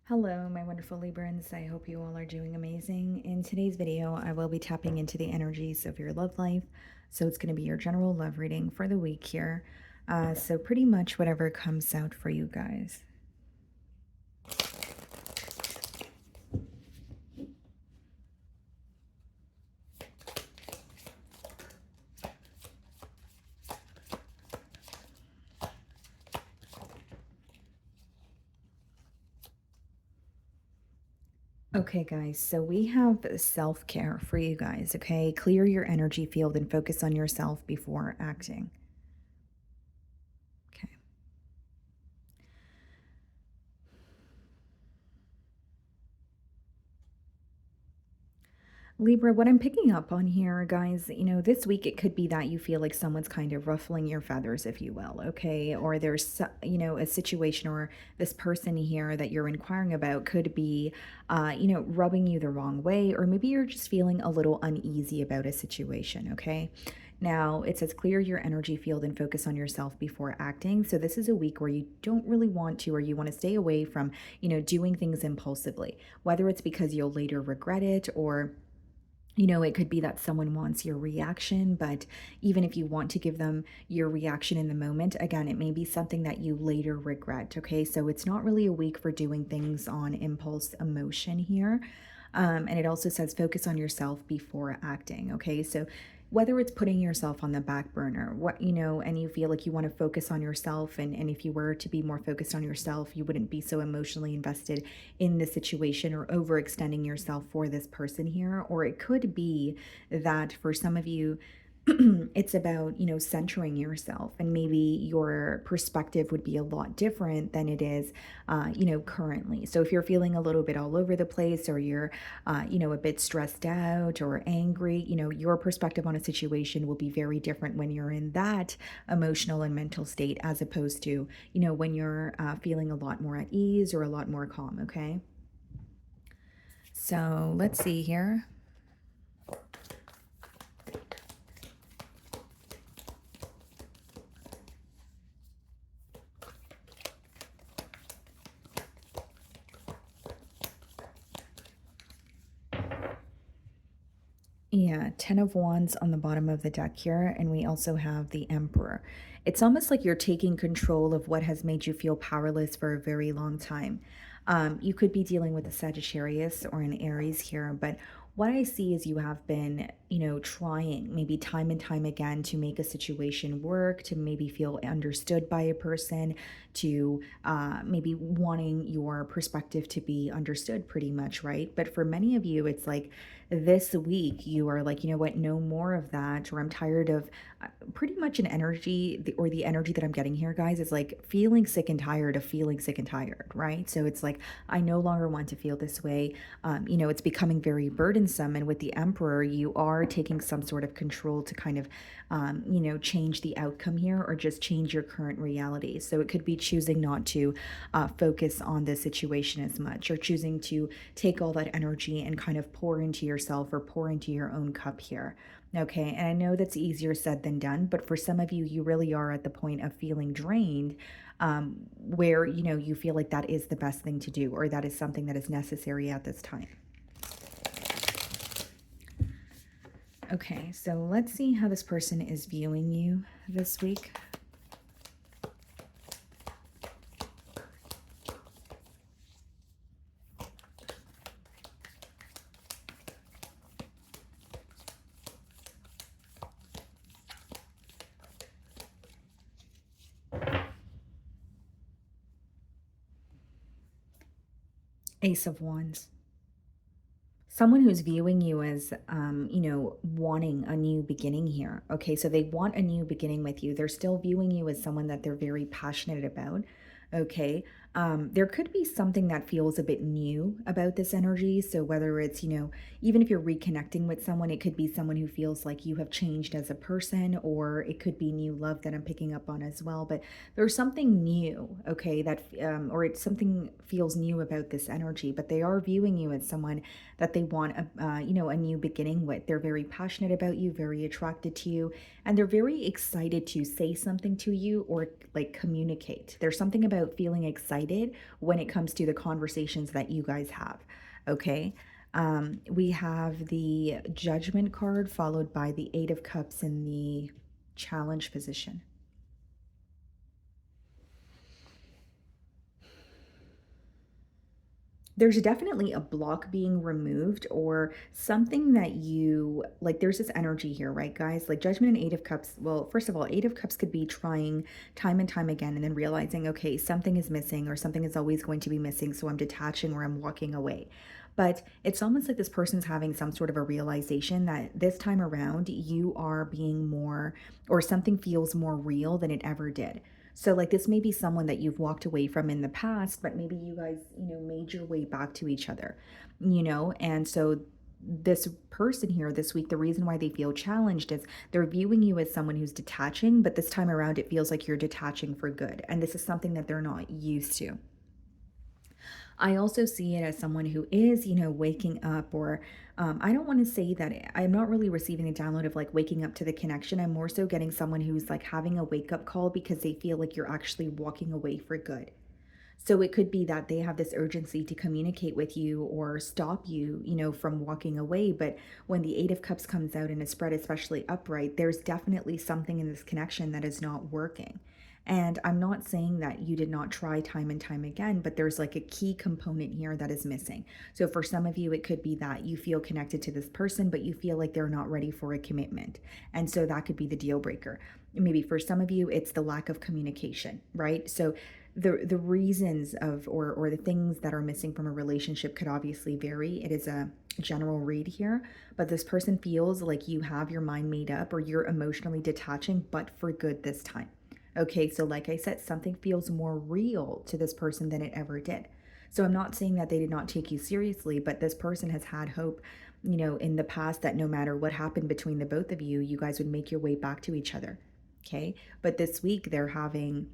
Hello, my wonderful Librans. I hope you all are doing amazing. In today's video, I will be tapping into the energies of your love life. So it's going to be your general love reading for the week here. So pretty much whatever comes out for you guys. Okay, guys, so we have self-care for you guys, okay? Clear your energy field and focus on yourself before acting. Okay. Libra, what I'm picking up on here, guys, this week it could be that you feel like someone's kind of ruffling your feathers, if you will, okay? Or there's, a situation or this person here that you're inquiring about could be, rubbing you the wrong way, or maybe you're just feeling a little uneasy about a situation, okay? Now, it says clear your energy field and focus on yourself before acting. So, this is a week where you don't really want to, or you want to stay away from, doing things impulsively, whether it's because you'll later regret it or it could be that someone wants your reaction, but even if you want to give them your reaction in the moment, again, it may be something that you later regret. Okay. So it's not really a week for doing things on impulse emotion here. And it also says focus on yourself before acting. Okay. So whether it's putting yourself on the back burner, and you feel like you want to focus on yourself, and if you were to be more focused on yourself, you wouldn't be so emotionally invested in the situation or overextending yourself for this person here. Or it could be that for some of you, it's about, centering yourself, and maybe your perspective would be a lot different than it is, currently. So if you're feeling a little bit all over the place, or you're, a bit stressed out or angry, your perspective on a situation will be very different when you're in that emotional and mental state, as opposed to, when you're feeling a lot more at ease or a lot more calm. Okay. So let's see here. Yeah, 10 of Wands on the bottom of the deck here, and we also have the Emperor. It's almost like you're taking control of what has made you feel powerless for a very long time. You could be dealing with a Sagittarius or an Aries here, but what I see is you have been, trying maybe time and time again to make a situation work, to maybe feel understood by a person, to maybe wanting your perspective to be understood pretty much, right? But for many of you, it's like, this week you are like, you know what, no more of that, or I'm tired of pretty much an energy, or the energy that I'm getting here, guys, is like feeling sick and tired of feeling sick and tired, right? So it's like, I no longer want to feel this way. It's becoming very burdensome. And with the Emperor, you are taking some sort of control to kind of, change the outcome here, or just change your current reality. So it could be choosing not to focus on the situation as much, or choosing to take all that energy and kind of pour into yourself, or pour into your own cup here. Okay. And I know that's easier said than done, but for some of you, you really are at the point of feeling drained, where, you feel like that is the best thing to do, or that is something that is necessary at this time. Okay. So let's see how this person is viewing you this week. Ace of Wands. Someone who's viewing you as, wanting a new beginning here. Okay, so they want a new beginning with you. They're still viewing you as someone that they're very passionate about. Okay, there could be something that feels a bit new about this energy. So whether it's, even if you're reconnecting with someone, it could be someone who feels like you have changed as a person, or it could be new love that I'm picking up on as well. But there's something new, okay, that, or it's something feels new about this energy, but they are viewing you as someone that they want a new beginning with. They're very passionate about you, very attracted to you, and they're very excited to say something to you, or like communicate. There's something about feeling excited excited when it comes to the conversations that you guys have. Okay. We have the Judgment card followed by the Eight of Cups in the challenge position. There's definitely a block being removed or something that you like. There's this energy here, right, guys? Like Judgment and Eight of Cups. Well, first of all, Eight of Cups could be trying time and time again and then realizing, okay, something is missing or something is always going to be missing. So I'm detaching or I'm walking away. But it's almost like this person's having some sort of a realization that this time around you are being more, or something feels more real than it ever did. So, like, this may be someone that you've walked away from in the past, but maybe you guys, made your way back to each other, And so, this person here this week, the reason why they feel challenged is they're viewing you as someone who's detaching, but this time around, it feels like you're detaching for good. And this is something that they're not used to. I also see it as someone who is, waking up, or I don't want to say that I'm not really receiving a download of like waking up to the connection. I'm more so getting someone who's like having a wake up call because they feel like you're actually walking away for good. So it could be that they have this urgency to communicate with you or stop you, from walking away. But when the Eight of Cups comes out and is spread, especially upright, there's definitely something in this connection that is not working. And I'm not saying that you did not try time and time again, but there's like a key component here that is missing. So for some of you, it could be that you feel connected to this person, but you feel like they're not ready for a commitment. And so that could be the deal breaker. Maybe for some of you, it's the lack of communication, right? So the reasons of or the things that are missing from a relationship could obviously vary. It is a general read here, but this person feels like you have your mind made up or you're emotionally detaching, but for good this time. Okay, so like I said, something feels more real to this person than it ever did. So I'm not saying that they did not take you seriously, but this person has had hope, in the past that no matter what happened between the both of you, you guys would make your way back to each other. Okay, but this week they're having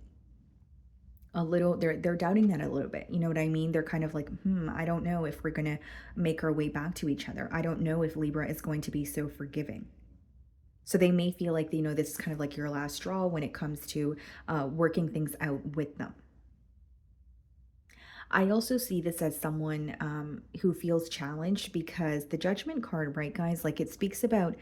a little, they're doubting that a little bit. You know what I mean? They're kind of like, I don't know if we're gonna make our way back to each other. I don't know if Libra is going to be so forgiving. So they may feel like, this is kind of like your last straw when it comes to working things out with them. I also see this as someone who feels challenged because the Judgment card, right, guys, like it speaks about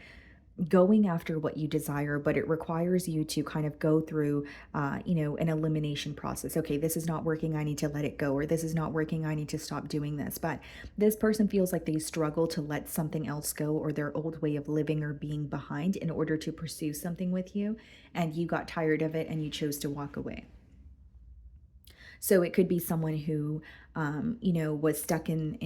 going after what you desire, but it requires you to kind of go through, an elimination process. Okay, this is not working. I need to let it go, or this is not working. I need to stop doing this. But this person feels like they struggle to let something else go or their old way of living or being behind in order to pursue something with you. And you got tired of it and you chose to walk away. So it could be someone who, was stuck in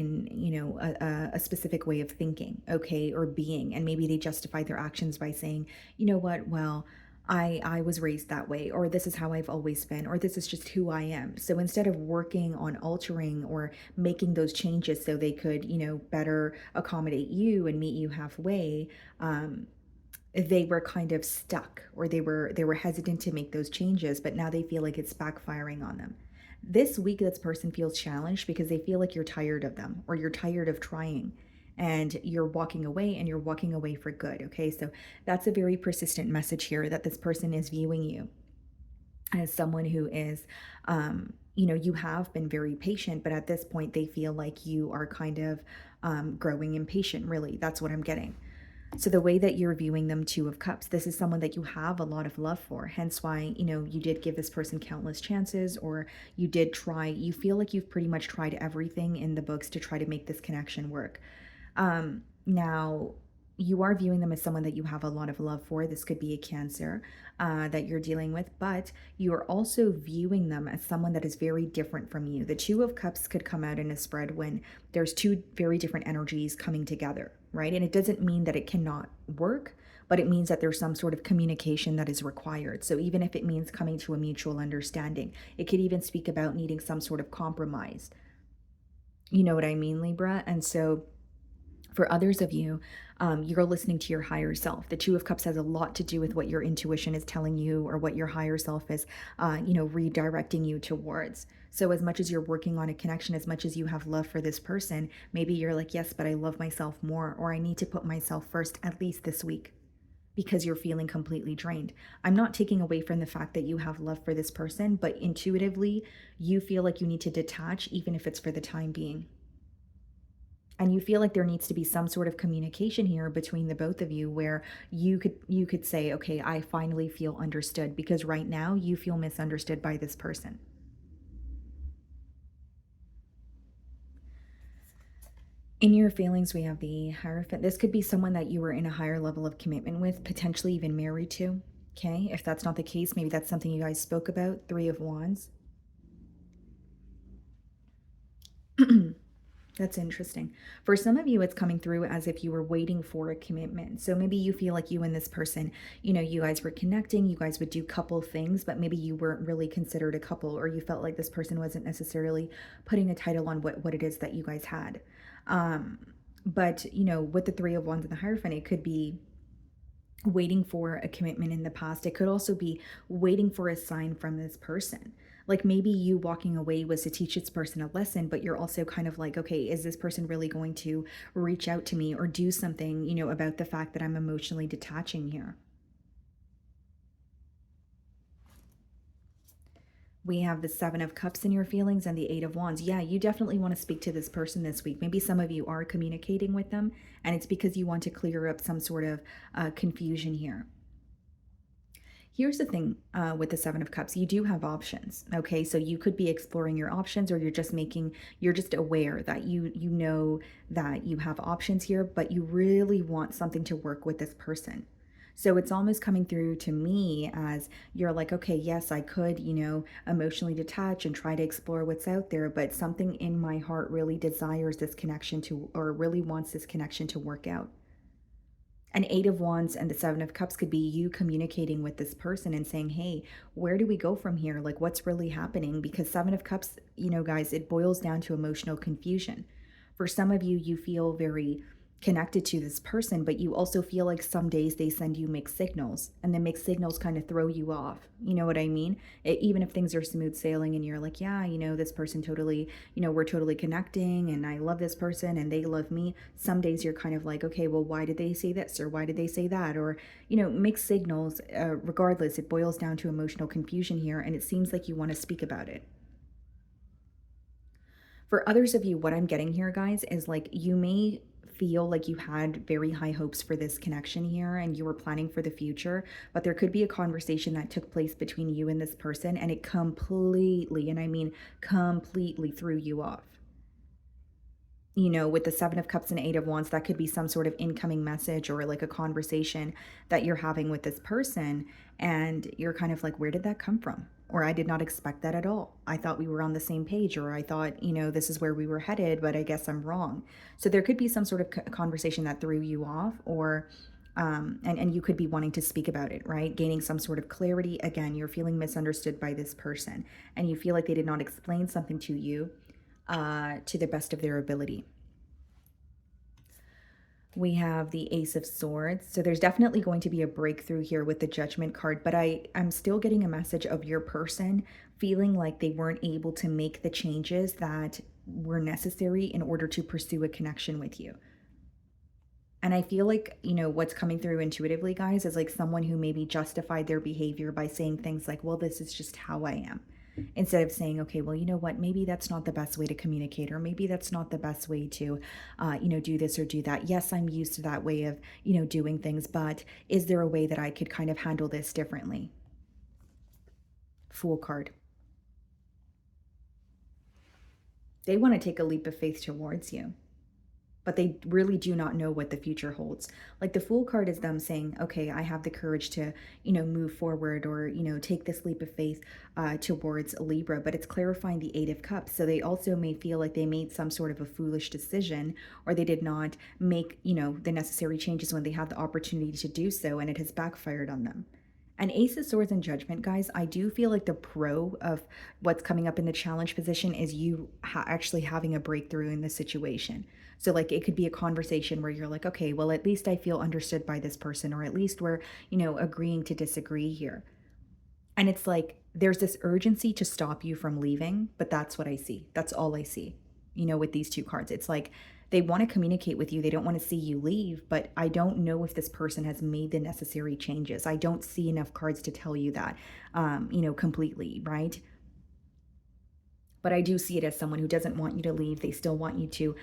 a specific way of thinking, okay, or being, and maybe they justify their actions by saying, you know what, well, I was raised that way, or this is how I've always been, or this is just who I am. So instead of working on altering or making those changes so they could, better accommodate you and meet you halfway, they were kind of stuck, or they were hesitant to make those changes, but now they feel like it's backfiring on them. This week this person feels challenged because they feel like you're tired of them or you're tired of trying, and you're walking away, and you're walking away for good. Okay, so that's a very persistent message here, that this person is viewing you as someone who is, you have been very patient, but at this point they feel like you are kind of growing impatient. Really, that's what I'm getting. So the way that you're viewing them, Two of Cups, this is someone that you have a lot of love for. Hence why, you did give this person countless chances, or you did try, you feel like you've pretty much tried everything in the books to try to make this connection work. Now, you are viewing them as someone that you have a lot of love for. This could be a Cancer that you're dealing with, but you are also viewing them as someone that is very different from you. The Two of Cups could come out in a spread when there's two very different energies coming together, right? And it doesn't mean that it cannot work, but it means that there's some sort of communication that is required. So even if it means coming to a mutual understanding, it could even speak about needing some sort of compromise. You know what I mean, Libra? And so for others of you, you're listening to your higher self. The Two of Cups has a lot to do with what your intuition is telling you, or what your higher self is, redirecting you towards. So as much as you're working on a connection, as much as you have love for this person, maybe you're like, yes, but I love myself more, or I need to put myself first, at least this week. because you're feeling completely drained. I'm not taking away from the fact that you have love for this person, but intuitively, you feel like you need to detach, even if it's for the time being. And you feel like there needs to be some sort of communication here between the both of you where you could say, okay, I finally feel understood, because right now you feel misunderstood by this person. In your feelings, we have the Hierophant. This could be someone that you were in a higher level of commitment with, potentially even married to. Okay. If that's not the case, maybe that's something you guys spoke about. Three of Wands. That's interesting. For some of you, it's coming through as if you were waiting for a commitment. So maybe you feel like you and this person, you guys were connecting, you guys would do couple things, but maybe you weren't really considered a couple, or you felt like this person wasn't necessarily putting a title on what it is that you guys had. Um, but with the Three of Wands and the Hierophant, it could be waiting for a commitment in the past. It could also be waiting for a sign from this person. Like maybe you walking away was to teach this person a lesson, but you're also kind of like, okay, is this person really going to reach out to me or do something, about the fact that I'm emotionally detaching here? We have the Seven of Cups in your feelings and the Eight of Wands. Yeah, you definitely want to speak to this person this week. Maybe some of you are communicating with them, and it's because you want to clear up some sort of confusion here. Here's the thing with the Seven of Cups, you do have options. Okay, so you could be exploring your options, or you're just aware that you know that you have options here, but you really want something to work with this person. So it's almost coming through to me as you're like, okay, yes, I could, emotionally detach and try to explore what's out there, but something in my heart really desires this connection to, or really wants this connection to work out. An Eight of Wands and the Seven of Cups could be you communicating with this person and saying, hey, where do we go from here? Like, what's really happening? Because Seven of Cups, guys, it boils down to emotional confusion. For some of you, you feel very connected to this person, but you also feel like some days they send you mixed signals, and the mixed signals kind of throw you off. You know what I mean? Even if things are smooth sailing and you're like, yeah, this person totally, we're totally connecting and I love this person and they love me. Some days you're kind of like, okay, well, why did they say this or why did they say that? Or, mixed signals. Regardless, it boils down to emotional confusion here, and it seems like you want to speak about it. For others of you, what I'm getting here, guys, is like you may feel like you had very high hopes for this connection here and you were planning for the future, but there could be a conversation that took place between you and this person, and it completely, and I mean completely, threw you off. With the Seven of Cups and Eight of Wands, that could be some sort of incoming message or like a conversation that you're having with this person. And you're kind of like, where did that come from? Or I did not expect that at all. I thought we were on the same page, or I thought, this is where we were headed, but I guess I'm wrong. So there could be some sort of conversation that threw you off, or and you could be wanting to speak about it, right? Gaining some sort of clarity. Again, you're feeling misunderstood by this person, and you feel like they did not explain something to you to the best of their ability. We have the Ace of Swords. So there's definitely going to be a breakthrough here with the Judgment card, but I'm still getting a message of your person feeling like they weren't able to make the changes that were necessary in order to pursue a connection with you. And I feel like, what's coming through intuitively, guys, is like someone who maybe justified their behavior by saying things like, well, this is just how I am. Instead of saying, okay, well, you know what, maybe that's not the best way to communicate, or maybe that's not the best way to, do this or do that. Yes, I'm used to that way of, doing things, but is there a way that I could kind of handle this differently? Fool card. They want to take a leap of faith towards you, but they really do not know what the future holds. Like the Fool card is them saying, okay, I have the courage to, move forward, or, take this leap of faith towards Libra, but it's clarifying the Eight of Cups. So they also may feel like they made some sort of a foolish decision, or they did not make, the necessary changes when they had the opportunity to do so, and it has backfired on them. And Ace of Swords and Judgment, guys, I do feel like the pro of what's coming up in the challenge position is you actually having a breakthrough in the situation. So, like, it could be a conversation where you're like, okay, well, at least I feel understood by this person, or at least we're, agreeing to disagree here. And it's like there's this urgency to stop you from leaving, but that's what I see. That's all I see. with these two cards. It's like they want to communicate with you. They don't want to see you leave, but I don't know if this person has made the necessary changes. I don't see enough cards to tell you that, completely, right? But I do see it as someone who doesn't want you to leave. They still want you to,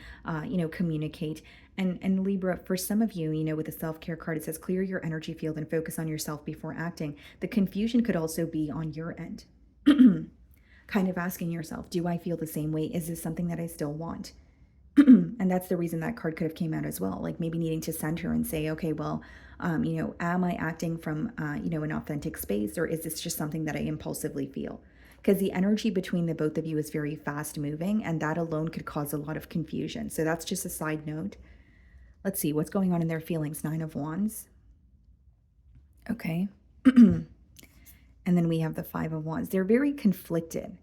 communicate. And Libra, for some of you, with the self-care card, it says clear your energy field and focus on yourself before acting. The confusion could also be on your end. Kind of asking yourself, do I feel the same way? Is this something that I still want? And that's the reason that card could have came out as well, like maybe needing to center and say, okay, well, am I acting from an authentic space, or is this just something that I impulsively feel? Because the energy between the both of you is very fast moving, and that alone could cause a lot of confusion. So that's just a side note. Let's see what's going on in their feelings. 9 of Wands. Okay. And then we have the 5 of Wands. They're very conflicted.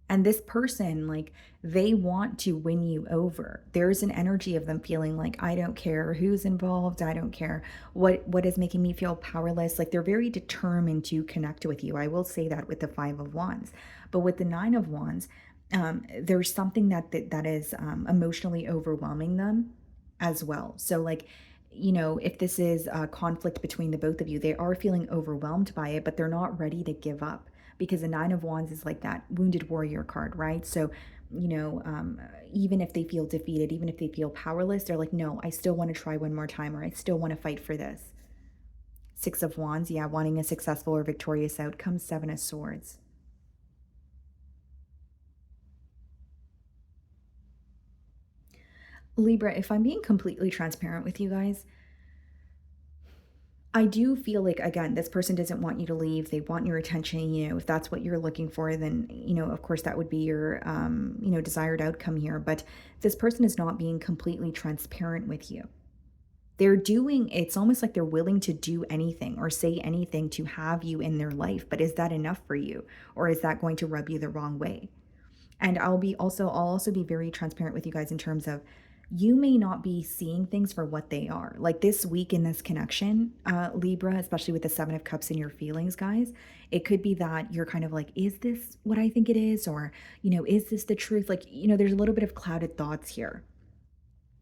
And this person, like, they want to win you over. There's an energy of them feeling like, I don't care who's involved. I don't care what is making me feel powerless. Like, they're very determined to connect with you. I will say that with the 5 of Wands. But with the 9 of Wands, there's something that is emotionally overwhelming them as well. So, like, if this is a conflict between the both of you, they are feeling overwhelmed by it, but they're not ready to give up, because the 9 of Wands is like that wounded warrior card, right? So, even if they feel defeated, even if they feel powerless, they're like, no, I still want to try one more time, or I still want to fight for this. 6 of Wands, yeah, wanting a successful or victorious outcome. 7 of Swords. Libra, if I'm being completely transparent with you guys, I do feel like, again, this person doesn't want you to leave. They want your attention. If that's what you're looking for, then, of course, that would be your, desired outcome here. But this person is not being completely transparent with you. It's almost like they're willing to do anything or say anything to have you in their life. But is that enough for you? Or is that going to rub you the wrong way? And I'll also be very transparent with you guys in terms of, you may not be seeing things for what they are. Like this week in this connection, Libra, especially with the 7 of Cups in your feelings, guys, it could be that you're kind of like, is this what I think it is? Or, is this the truth? Like, there's a little bit of clouded thoughts here,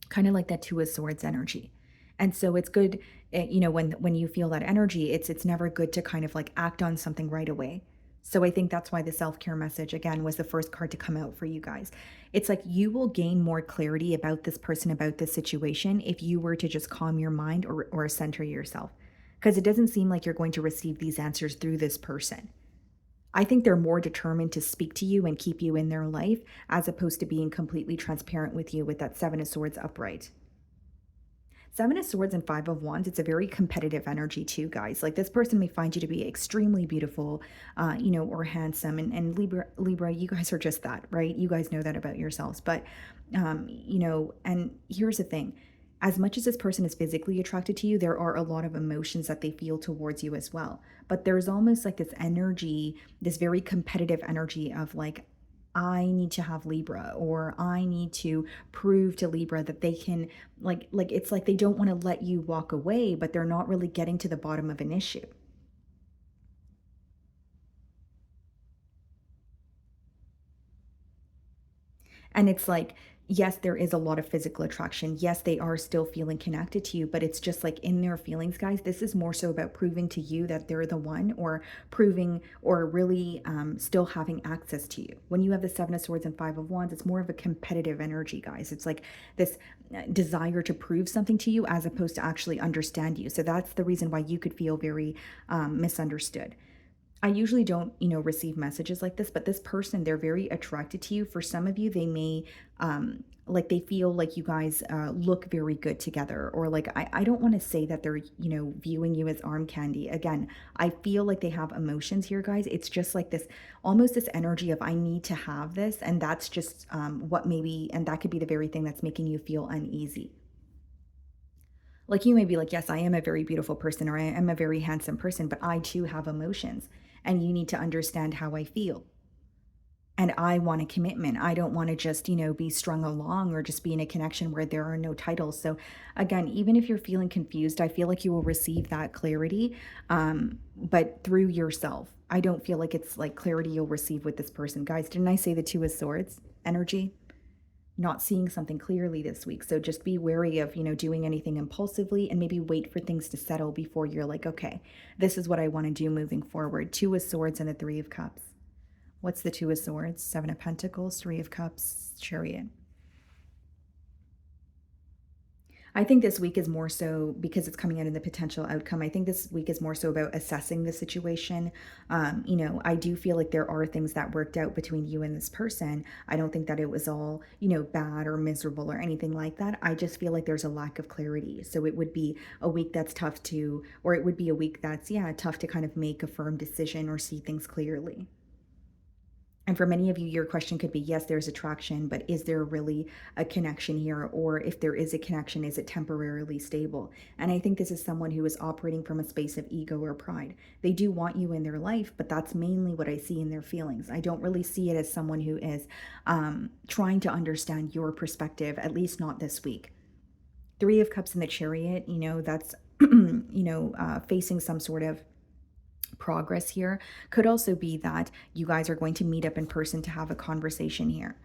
kind of like that 2 of Swords energy. And so it's good, when you feel that energy, it's never good to kind of like act on something right away. So I think that's why the self-care message, again, was the first card to come out for you guys. It's like you will gain more clarity about this person, about this situation, if you were to just calm your mind or center yourself. Because it doesn't seem like you're going to receive these answers through this person. I think they're more determined to speak to you and keep you in their life, as opposed to being completely transparent with you with that 7 of Swords upright. 7 of Swords and 5 of Wands, it's a very competitive energy too, guys. Like, this person may find you to be extremely beautiful, or handsome. And Libra, you guys are just that, right? You guys know that about yourselves. But, and here's the thing. As much as this person is physically attracted to you, there are a lot of emotions that they feel towards you as well. But there's almost like this energy, this very competitive energy of like, I need to have Libra, or I need to prove to Libra that they can, like it's like they don't want to let you walk away, but they're not really getting to the bottom of an issue. And it's like, yes, there is a lot of physical attraction. Yes, they are still feeling connected to you, but it's just like in their feelings, guys, this is more so about proving to you that they're the one, or proving, or really still having access to you. When you have the 7 of Swords and 5 of Wands, it's more of a competitive energy, guys. It's like this desire to prove something to you, as opposed to actually understand you. So that's the reason why you could feel very misunderstood. I usually don't, receive messages like this, but this person, they're very attracted to you. For some of you, they may, like, they feel like you guys look very good together, or like, I don't want to say that they're, viewing you as arm candy. Again, I feel like they have emotions here, guys. It's just like this, almost this energy of, I need to have this. And that's just what maybe, and that could be the very thing that's making you feel uneasy. Like, you may be like, yes, I am a very beautiful person, or I am a very handsome person, but I too have emotions, and you need to understand how I feel. And I want a commitment. I don't want to just, be strung along, or just be in a connection where there are no titles. So again, even if you're feeling confused, I feel like you will receive that clarity, but through yourself. I don't feel like it's like clarity you'll receive with this person. Guys, didn't I say the 2 of Swords energy? not seeing something clearly this week. So just be wary of, doing anything impulsively, and maybe wait for things to settle before you're like, okay, this is what I want to do moving forward. Two of Swords and the Three of Cups. What's the Two of Swords? Seven of Pentacles, Three of Cups, Chariot. I think this week is more so because it's coming out in the potential outcome. I think this week is more so about assessing the situation. I do feel like there are things that worked out between you and this person. I don't think that it was all, bad or miserable or anything like that. I just feel like there's a lack of clarity. So it would be a week that's tough to, or it would be a week that's, yeah, tough to kind of make a firm decision or see things clearly. And for many of you, your question could be, yes, there's attraction, but is there really a connection here? Or if there is a connection, is it temporarily stable? And I think this is someone who is operating from a space of ego or pride. They do want you in their life, but that's mainly what I see in their feelings. I don't really see it as someone who is trying to understand your perspective, at least not this week. Three of Cups in the Chariot, that's, facing some sort of progress here. Could also be that you guys are going to meet up in person to have a conversation here.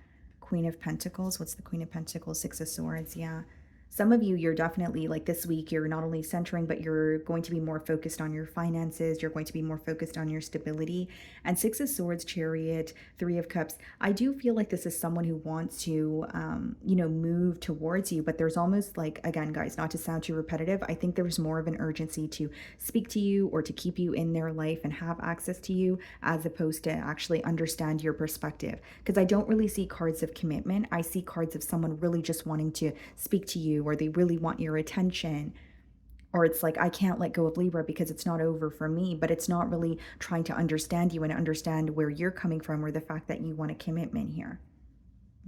Queen of Pentacles. What's the Queen of Pentacles? Six of Swords. Yeah. Some of you, you're definitely like this week, you're not only centering, but you're going to be more focused on your finances. You're going to be more focused on your stability. And Six of Swords, Chariot, Three of Cups. I do feel like this is someone who wants to, move towards you. But there's almost like, again, guys, not to sound too repetitive, I think there's more of an urgency to speak to you or to keep you in their life and have access to you, as opposed to actually understand your perspective. Because I don't really see cards of commitment. I see cards of someone really just wanting to speak to you, or they really want your attention. Or it's like, I can't let go of Libra because it's not over for me, but it's not really trying to understand you and understand where you're coming from, or the fact that you want a commitment here.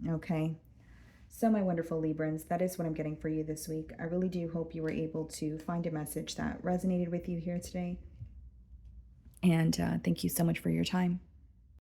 Okay. So my wonderful Librans, that is what I'm getting for you this week. I really do hope you were able to find a message that resonated with you here today. And thank you so much for your time.